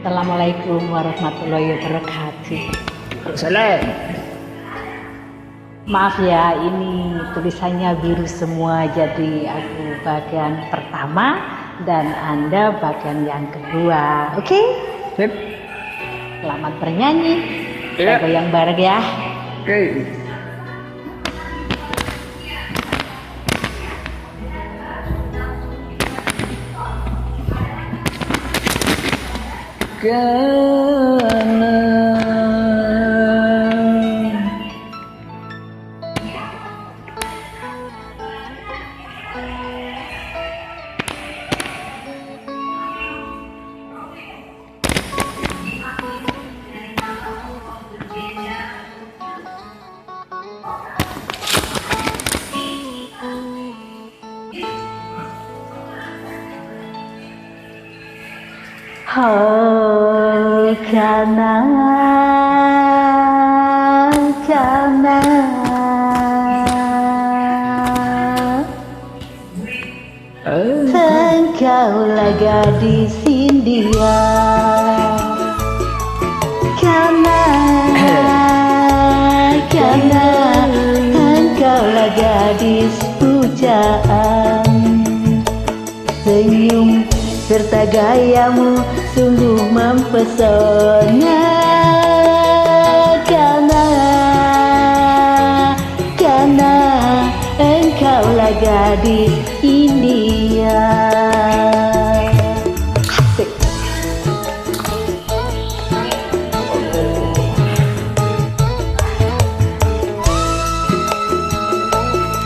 Assalamualaikum warahmatullahi wabarakatuh. Salam. Maaf ya, ini tulisannya biru semua, jadi aku bagian pertama dan Anda bagian yang kedua. Oke? Sip. Selamat bernyanyi. Iya. Kita goyang bareng ya. Oke. Karena oh, karena engkaulah gadis India, karena engkaulah gadis pujaan, senyum serta gayamu sungguh mempesona, karena engkaulah gadis India. Asik.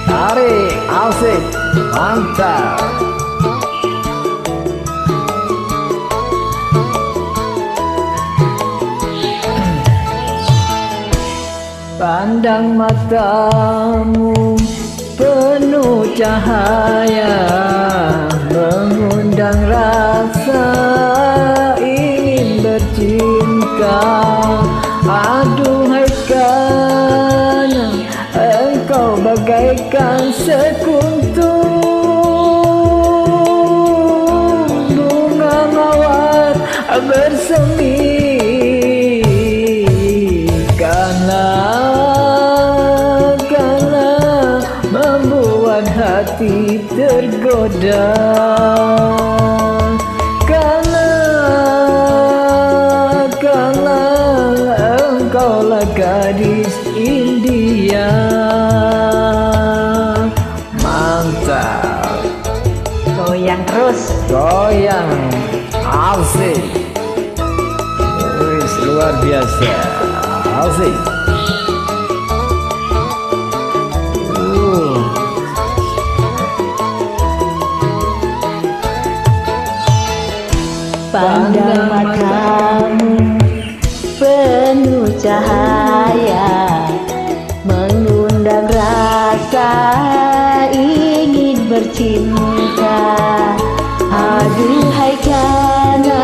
tarik, asik, mantap. Pandang matamu penuh cahaya, mengundang rasa ingin bercinta. Aduhai karena engkau bagaikan sekuntum bunga mawar bersemi, membuat hati tergoda, karena engkaulah gadis India. Mantap. Goyang terus. Goyang, asik. Wis, luar biasa, asik. Pandang matamu penuh cahaya, mengundang rasa ingin bercinta. Aduhai karena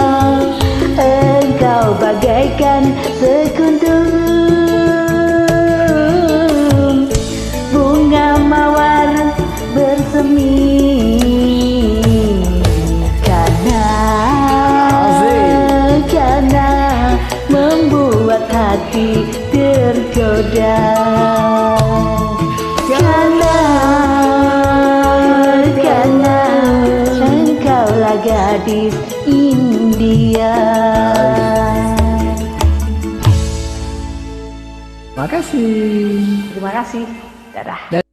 engkau bagaikan sekuntum bunga mawar bersemi, membuat hati tergoda, karena engkaulah gadis India. Makasih. Terima kasih. Dadah.